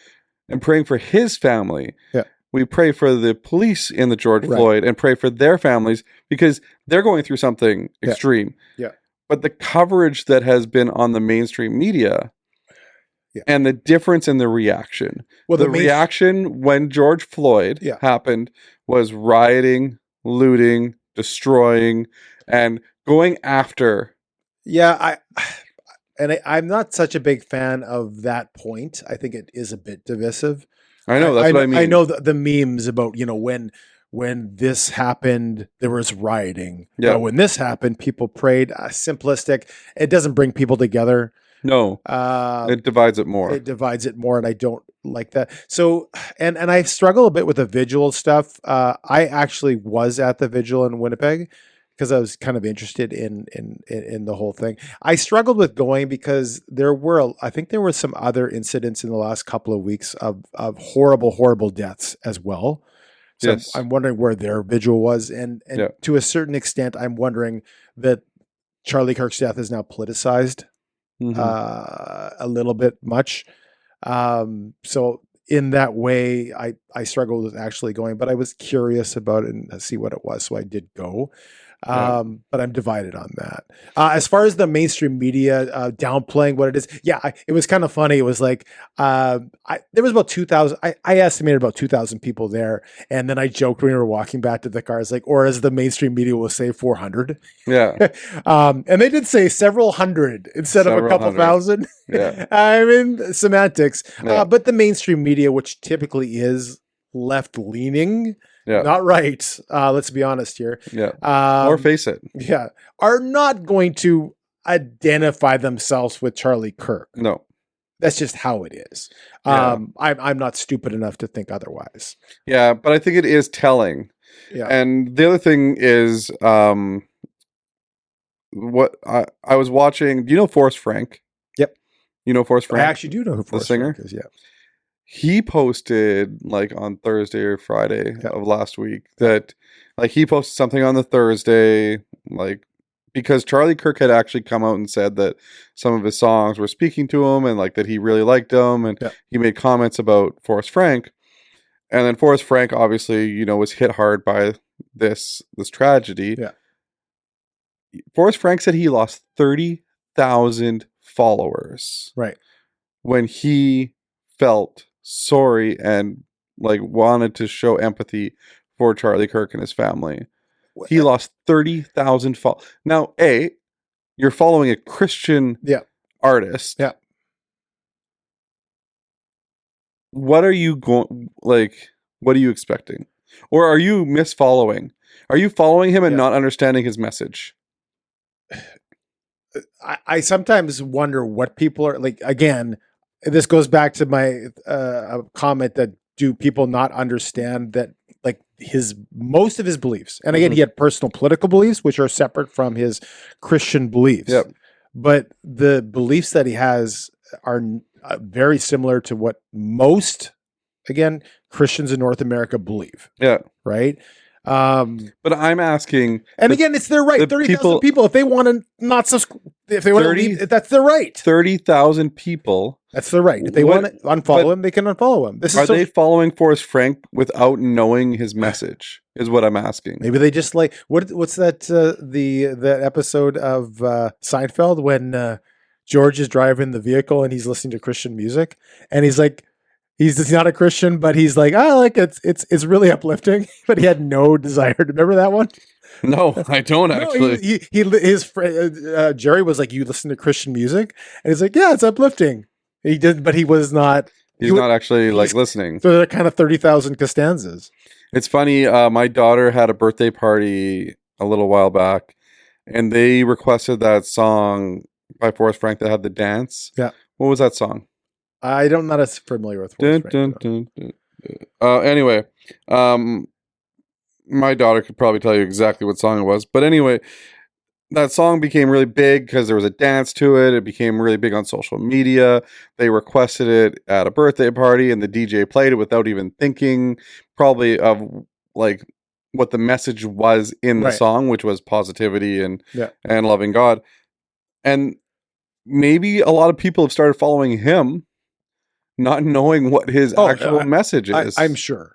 And praying for his family. Yeah. We pray for the police in the George Floyd and pray for their families because they're going through something extreme. Yeah. But the coverage that has been on the mainstream media and the difference in the reaction. Well, the reaction when George Floyd happened was rioting, looting, destroying, and going after. Yeah, I'm not such a big fan of that point. I think it is a bit divisive. I know, that's what I mean. I know the memes about, when this happened, there was rioting. Yeah. When this happened, people prayed. Simplistic. It doesn't bring people together. No. It divides it more. It divides it more, and I don't like that. So, and I struggle a bit with the vigil stuff. I actually was at the vigil in Winnipeg, because I was kind of interested in the whole thing. I struggled with going because I think there were some other incidents in the last couple of weeks of horrible, horrible deaths as well. So yes. I'm wondering where their vigil was. And to a certain extent, I'm wondering that Charlie Kirk's death is now politicized a little bit much. So in that way, I struggled with actually going, but I was curious about it and see what it was. So I did go. But I'm divided on that. As far as the mainstream media downplaying what it is, it was kind of funny. It was like there was about 2,000. I estimated about 2,000 people there, and then I joked when we were walking back to the car, it's like, or as the mainstream media will say, 400. Yeah. And they did say several hundred instead of a couple thousand. Yeah. I mean, semantics. Yeah. But the mainstream media, which typically is left leaning. Yeah. Not right. Let's be honest here. Yeah. Or face it. Yeah. Are not going to identify themselves with Charlie Kirk. No. That's just how it is. Yeah. I'm not stupid enough to think otherwise. Yeah, but I think it is telling. Yeah. And the other thing is what I was watching. Do you know Forrest Frank? Yep. You know Forrest Frank? I actually do know who Forrest singer Frank is, yeah. He posted on Thursday or Friday of last week that he posted something on the Thursday, because Charlie Kirk had actually come out and said that some of his songs were speaking to him and that he really liked them. And he made comments about Forrest Frank. And then Forrest Frank obviously, was hit hard by this tragedy. Yeah. Forrest Frank said he lost 30,000 followers. Right. When he felt sorry and like wanted to show empathy for Charlie Kirk and his family. He lost 30,000 followers. Now, you're following a Christian artist. Yeah. What are you going what are you expecting? Or are you misfollowing? Are you following him and not understanding his message? I sometimes wonder what people are like. Again, this goes back to my comment that do people not understand that like most of his beliefs, and again, he had personal political beliefs which are separate from his Christian beliefs. Yep. But the beliefs that he has are very similar to what most, again, Christians in North America believe. Yeah. Right. But I'm asking, and again, it's their right. 30,000 people, if they want to not subscribe, if they want to leave, that's their right. 30,000 people. That's their right. If they want to unfollow him, they can unfollow him. Are they following Forrest Frank without knowing his message? Is what I'm asking. Maybe they just like what's that that episode of Seinfeld when George is driving the vehicle and he's listening to Christian music and he's like. He's not a Christian, but he's like, oh, like it's really uplifting. But he had no desire to remember that one. No, I don't actually. His friend Jerry was like, you listen to Christian music, and he's like, yeah, it's uplifting. He did, but he was not. He's not actually like listening. So they're kind of 30,000 Costanzas. It's funny. My daughter had a birthday party a little while back, and they requested that song by Forrest Frank that had the dance. Yeah. What was that song? I'm not as familiar with Forrest Frank. Anyway, my daughter could probably tell you exactly what song it was. But anyway, that song became really big because there was a dance to it. It became really big on social media. They requested it at a birthday party, and the DJ played it without even thinking probably of like what the message was in the song, which was positivity and loving God. And maybe a lot of people have started following him, not knowing what his actual message is. I'm sure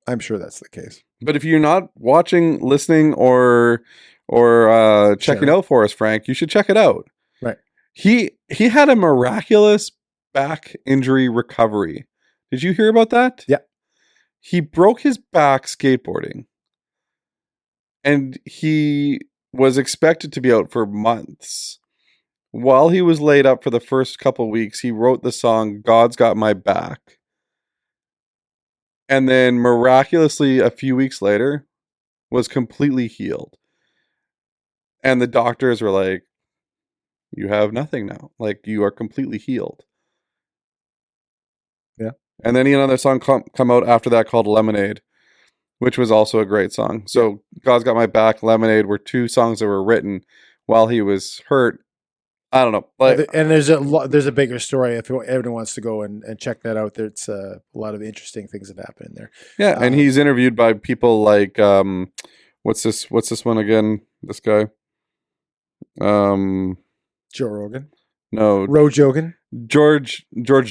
that's the case. But if you're not watching, listening, or checking out Forrest Frank, you should check it out. Right. He had a miraculous back injury recovery. Did you hear about that? Yeah. He broke his back skateboarding. And he was expected to be out for months. While he was laid up for the first couple of weeks, he wrote the song "God's Got My Back." And then miraculously, a few weeks later, was completely healed. And the doctors were like, you have nothing now. Like, you are completely healed. Yeah. And then he had another song come out after that called Lemonade, which was also a great song. So God's Got My Back, Lemonade were two songs that were written while he was hurt. I don't know. Like, and there's a bigger story if everyone wants to go and check that out. There's a lot of interesting things that happen in there. Yeah, and he's interviewed by people like what's this one again? This guy. Joe Rogan. No. Rojogan. George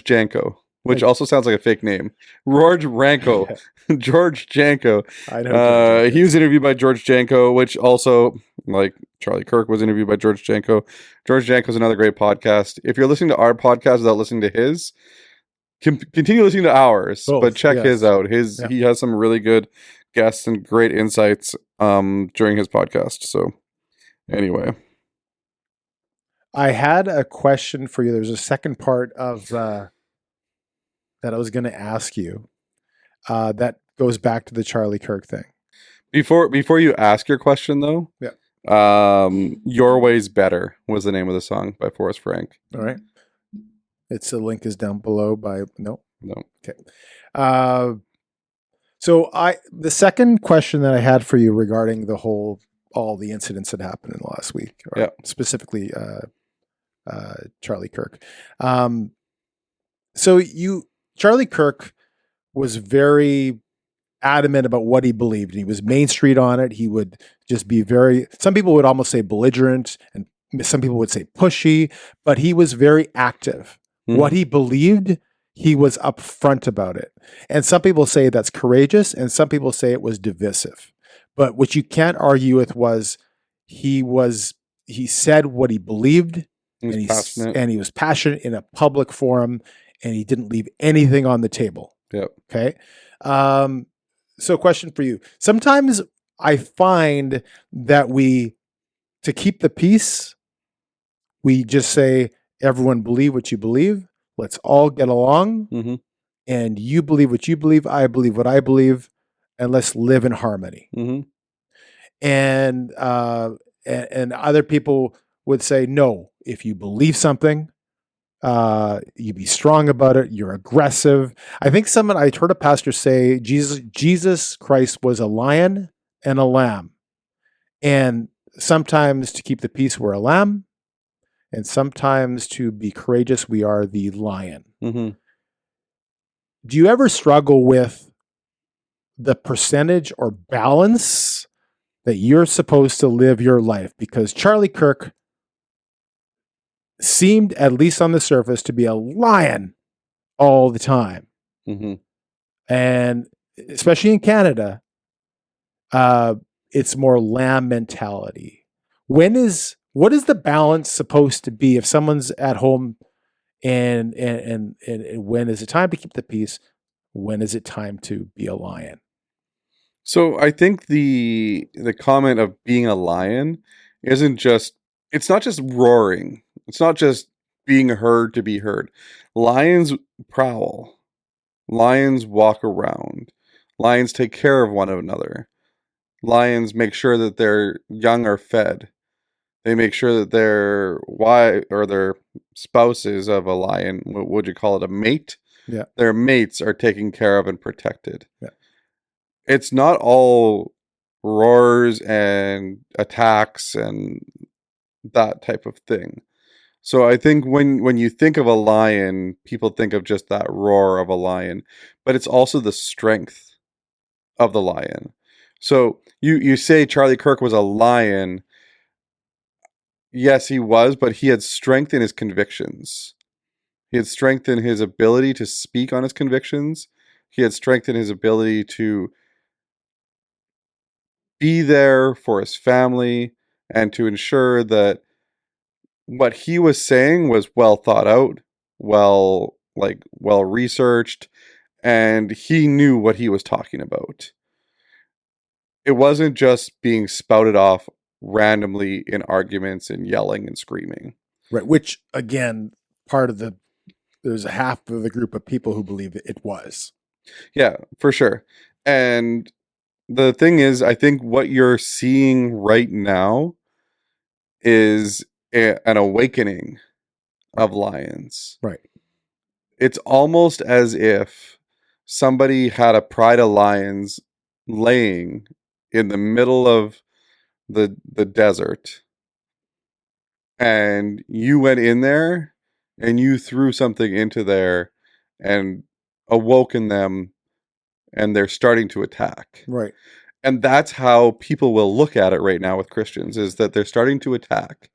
Janko, which also sounds like a fake name. George Ranko. George Janko. I know. He was interviewed by George Janko, which also, like Charlie Kirk was interviewed by George Janko. George Janko is another great podcast. If you're listening to our podcast without listening to his, continue listening to ours, but check his out. He has some really good guests and great insights during his podcast. So anyway. I had a question for you. There's a second part of that I was going to ask you. That goes back to the Charlie Kirk thing. Before you ask your question, though, "Your Way's Better" was the name of the song by Forrest Frank. All right, the link is down below. No. Okay. So the second question that I had for you regarding all the incidents that happened in the last week, specifically Charlie Kirk. Charlie Kirk was very adamant about what he believed. He was Main Street on it. He would just be some people would almost say belligerent, and some people would say pushy, but he was very active. Mm-hmm. What he believed, he was upfront about it. And some people say that's courageous, and some people say it was divisive. But what you can't argue with was he said what he believed, and he was passionate in a public forum, and he didn't leave anything on the table. Yep. Okay. So question for you. Sometimes I find that to keep the peace, we just say, everyone believe what you believe. Let's all get along. Mm-hmm. And you believe what you believe. I believe what I believe. And let's live in harmony. Mm-hmm. And other people would say, no, if you believe something, you be strong about it. You're aggressive. I think I heard a pastor say Jesus Christ was a lion and a lamb. And sometimes to keep the peace, we're a lamb. And sometimes to be courageous, we are the lion. Mm-hmm. Do you ever struggle with the percentage or balance that you're supposed to live your life? Because Charlie Kirk seemed, at least on the surface, to be a lion all the time. Mm-hmm. And especially in Canada, it's more lamb mentality. What is the balance supposed to be if someone's at home and when is it time to keep the peace? When is it time to be a lion? So I think the comment of being a lion isn't just, it's not just roaring. It's not just being heard to be heard. Lions prowl. Lions walk around. Lions take care of one another. Lions make sure that their young are fed. They make sure that their wife or their spouses of a lion, what would you call it, a mate? Yeah. Their mates are taken care of and protected. Yeah. It's not all roars and attacks and that type of thing. So I think when you think of a lion, people think of just that roar of a lion, but it's also the strength of the lion. So you say Charlie Kirk was a lion. Yes, he was, but he had strength in his convictions. He had strength in his ability to speak on his convictions. He had strength in his ability to be there for his family and to ensure that what he was saying was well thought out, well researched, and he knew what he was talking about. It wasn't just being spouted off randomly in arguments and yelling and screaming. Right. Which again, there's a half of the group of people who believe it was. Yeah, for sure. And the thing is, I think what you're seeing right now is an awakening of lions. Right. It's almost as if somebody had a pride of lions laying in the middle of the desert, and you went in there and you threw something into there and awoken them, and they're starting to attack. Right. And that's how people will look at it right now with Christians, is that they're starting to attack.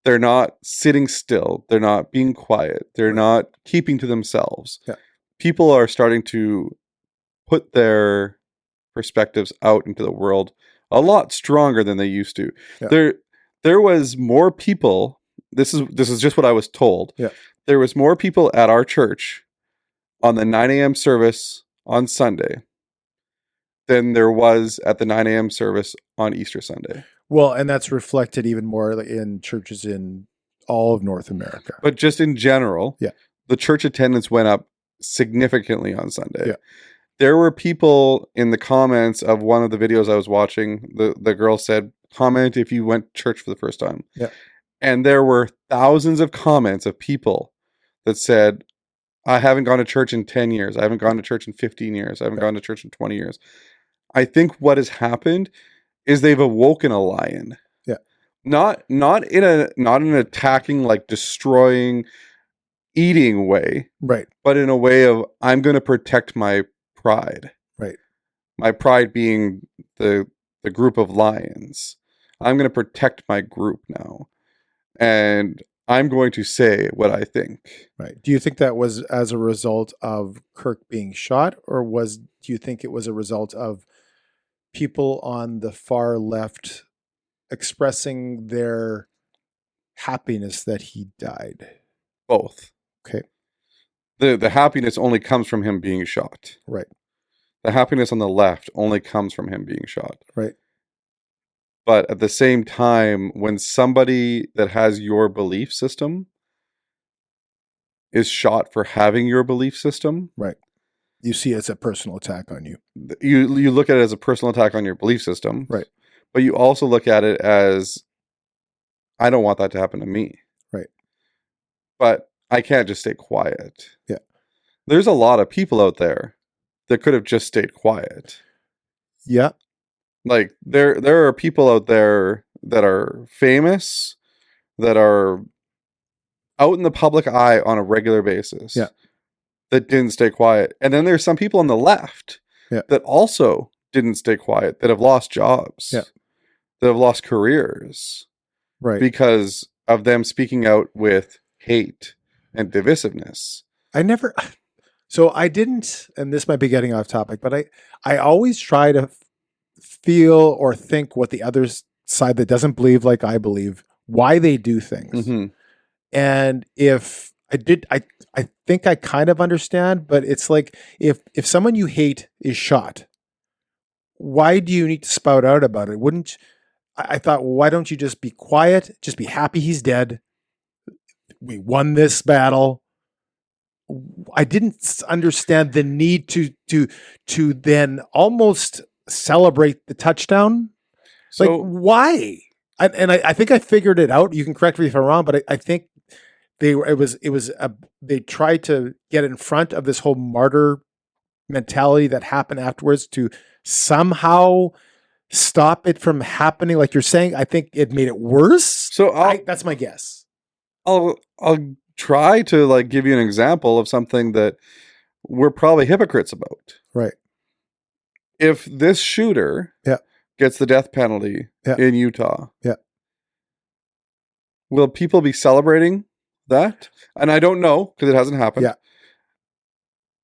They're not sitting still. They're not being quiet. They're not keeping to themselves. Yeah. People are starting to put their perspectives out into the world a lot stronger than they used to. Yeah. There was more people. This is just what I was told. Yeah. There was more people at our church on the 9 a.m. service on Sunday than there was at the 9 a.m. service on Easter Sunday. Well, and that's reflected even more in churches in all of North America. But just in general, yeah, the church attendance went up significantly on Sunday. Yeah. There were people in the comments of one of the videos I was watching. The girl said, comment if you went to church for the first time. Yeah. And there were thousands of comments of people that said, I haven't gone to church in 10 years. I haven't gone to church in 15 years. I haven't gone to church in 20 years. I think what has happened is they've awoken a lion. Yeah. Not in an attacking, like destroying, eating way. Right. But in a way of, I'm going to protect my pride. Right. My pride being the group of lions. I'm going to protect my group now. And I'm going to say what I think. Right. Do you think that was as a result of Kirk being shot, or do you think it was a result of people on the far left expressing their happiness that he died? Both. Okay. the happiness only comes from him being shot. Right. The happiness on the left only comes from him being shot. Right. But at the same time, when somebody that has your belief system is shot for having your belief system, Right. You see it as a personal attack on you. you look at it as a personal attack on your belief system. Right. But you also look at it as, I don't want that to happen to me. Right. But I can't just stay quiet. Yeah. There's a lot of people out there that could have just stayed quiet. Yeah. Like there are people out there that are famous, that are out in the public eye on a regular basis. Yeah. That didn't stay quiet. And then there's some people on the left that also didn't stay quiet, that have lost jobs. Yeah. That have lost careers. Right. Because of them speaking out with hate and divisiveness. So I didn't, and this might be getting off topic, but I always try to feel or think what the other side that doesn't believe like I believe, why they do things. Mm-hmm. And if I did, I think I kind of understand, but it's like if someone you hate is shot, why do you need to spout out about it? I thought, well, why don't you just be quiet? Just be happy he's dead. We won this battle. I didn't understand the need to then almost celebrate the touchdown. So Like, why? I think I figured it out. You can correct me if I'm wrong, but I think they tried to get in front of this whole martyr mentality that happened afterwards to somehow stop it from happening. Like you're saying, I think it made it worse. So that's my guess. I'll try to like give you an example of something that we're probably hypocrites about. Right. If this shooter gets the death penalty in Utah, will people be celebrating that? And I don't know because it hasn't happened. Yeah.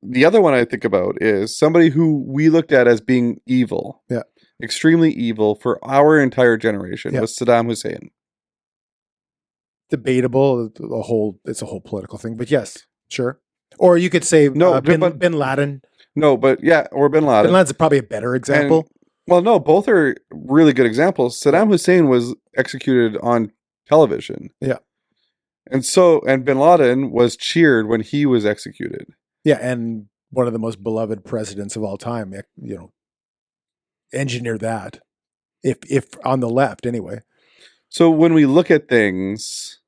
The other one I think about is somebody who we looked at as being evil. Yeah. Extremely evil for our entire generation was Saddam Hussein. Debatable. It's a whole political thing, but yes, sure. Or you could say Bin Laden. No, but or Bin Laden. Bin Laden's probably a better example. No, both are really good examples. Saddam Hussein was executed on television. Yeah. And Bin Laden was cheered when he was executed. Yeah, and one of the most beloved presidents of all time, engineer that. If on the left anyway. So when we look at things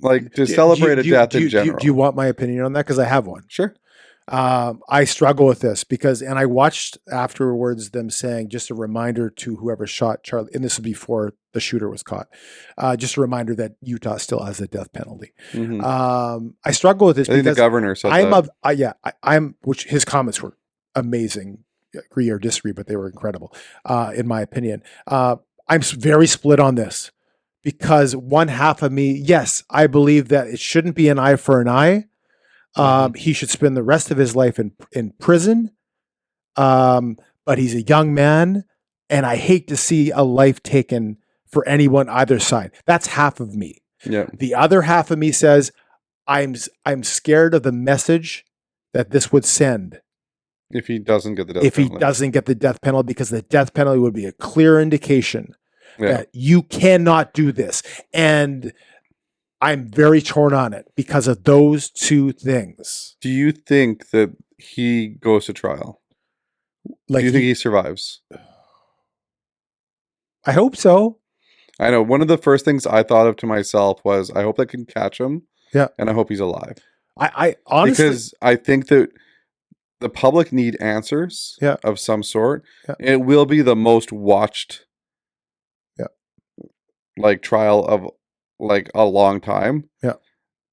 like to celebrate a death in general. Do you want my opinion on that? Because I have one. Sure. I struggle with this and I watched afterwards them saying, just a reminder to whoever shot Charlie, and this was before the shooter was caught, just a reminder that Utah still has the death penalty. Mm-hmm. I struggle with this because the governor said which his comments were amazing. Agree or disagree, but they were incredible, in my opinion. I'm very split on this because one half of me, yes, I believe that it shouldn't be an eye for an eye. He should spend the rest of his life in prison. But he's a young man, and I hate to see a life taken for anyone either side. That's half of me. Yeah. The other half of me says, I'm scared of the message that this would send. If he doesn't get the death penalty. He doesn't get the death penalty, because the death penalty would be a clear indication that you cannot do this. And I'm very torn on it because of those two things. Do you think that he goes to trial? Do you think he survives? I hope so. I know. One of the first things I thought of to myself was, I hope they can catch him. Yeah. And I hope he's alive. I honestly, because I think that the public need answers of some sort. Yeah. It will be the most watched trial of a long time. Yeah.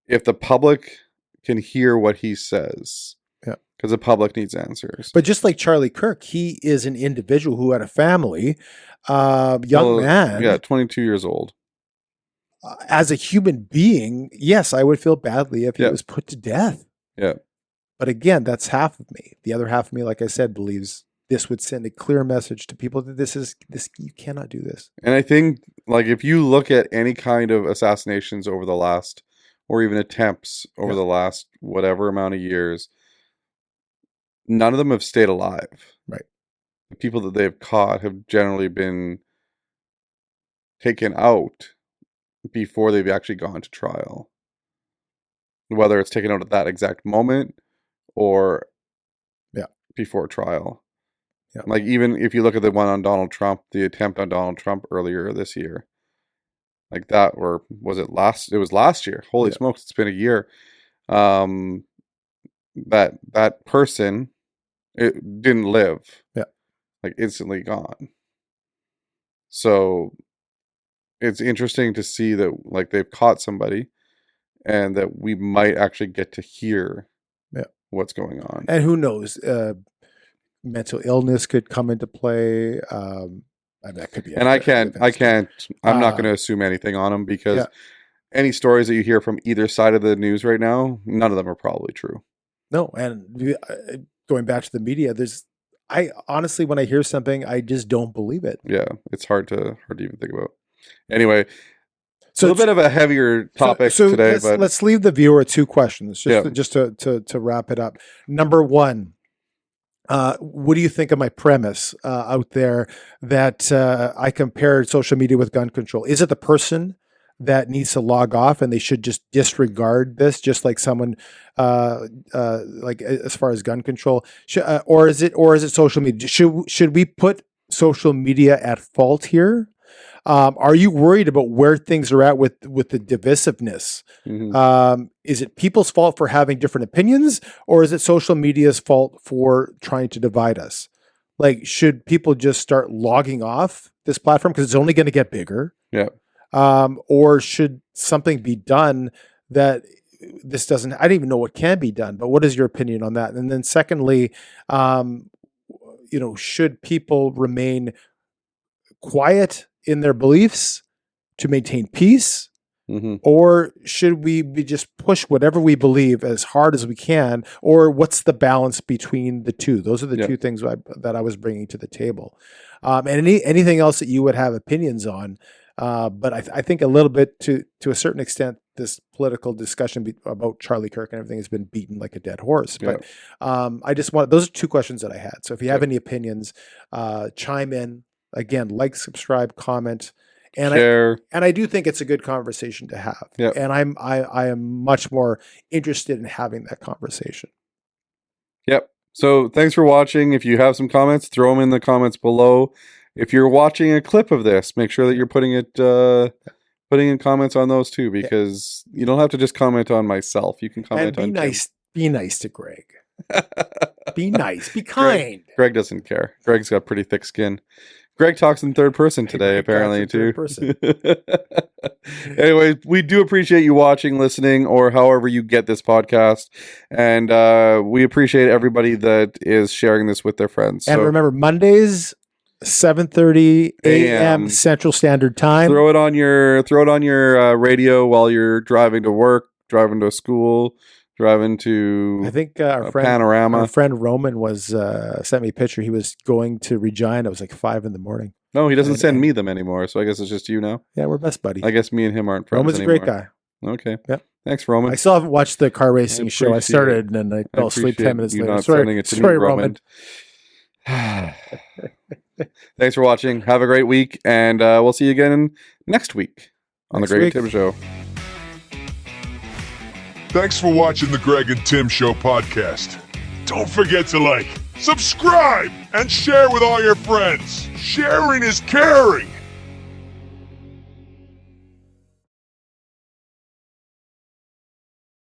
If the public can hear what he says. Yeah. Because the public needs answers. But just like Charlie Kirk, he is an individual who had a family, young man. Yeah, 22 years old. As a human being, yes, I would feel badly if he was put to death. Yeah. But again, that's half of me. The other half of me, like I said, believes this would send a clear message to people that this you cannot do this. And I think if you look at any kind of assassinations over the last or even attempts over the last whatever amount of years, none of them have stayed alive. Right. The people that they've caught have generally been taken out before they've actually gone to trial. Whether it's taken out at that exact moment or before trial. Yeah. Like, even if you look at the one on Donald Trump, the attempt on Donald Trump earlier this year, like that, or was it last? It was last year. Holy smokes, it's been a year. That person, it didn't live. Yeah. Like, instantly gone. So it's interesting to see that, like, they've caught somebody and that we might actually get to hear what's going on. And who knows? Mental illness could come into play. That could be. And I'm not going to assume anything on them, because any stories that you hear from either side of the news right now, none of them are probably true. No, and going back to the media, I honestly, when I hear something, I just don't believe it. Yeah, it's hard to even think about. Anyway, so a little bit of a heavier topic today, but let's leave the viewer 2 questions just to wrap it up. Number 1, what do you think of my premise out there that I compared social media with gun control? Is it the person that needs to log off and they should just disregard this, just like someone like as far as gun control, or is it social media? Should we put social media at fault here? Are you worried about where things are at with the divisiveness? Mm-hmm. Is it people's fault for having different opinions, or is it social media's fault for trying to divide us? Like, should people just start logging off this platform because it's only going to get bigger? Yeah. Or should something be done that this doesn't? I don't even know what can be done, but what is your opinion on that? And then secondly, should people remain quiet in their beliefs to maintain peace? Mm-hmm. Or should we just push whatever we believe as hard as we can? Or what's the balance between the two? Those are the 2 things that I was bringing to the table. And anything else that you would have opinions on. But I think a little bit to a certain extent, this political discussion about Charlie Kirk and everything has been beaten like a dead horse. But I just those are 2 questions that I had. So if you have any opinions, chime in. Again, like, subscribe, comment, and share. I do think it's a good conversation to have. Yep. And I am much more interested in having that conversation. Yep. So thanks for watching. If you have some comments, throw them in the comments below. If you're watching a clip of this, make sure that you're putting in comments on those too, because you don't have to just comment on myself. You can comment on nice. Be nice to Greg. Be nice. Be kind. Greg doesn't care. Greg's got pretty thick skin. Greg talks in third person today, apparently, too. Anyway, we do appreciate you watching, listening, or however you get this podcast. And we appreciate everybody that is sharing this with their friends. And remember, Mondays, 7:30 a.m. Central Standard Time. Throw it on your radio while you're driving to work, driving to school, driving to, I think our friend Roman was sent me a picture. He was going to Regina. It was like 5 a.m. No, he doesn't send me them anymore. So I guess it's just you now. Yeah, we're best buddies. I guess me and him aren't friends Roman's anymore. a great guy. Okay. Yep. Thanks, Roman. I still haven't watched the car racing show. I started and I fell asleep 10 minutes later. Sorry, Roman. Thanks for watching. Have a great week, and we'll see you again next week on the Greg and Tim Show. Thanks for watching the Greg and Tim Show podcast. Don't forget to subscribe, and share with all your friends. Sharing is caring.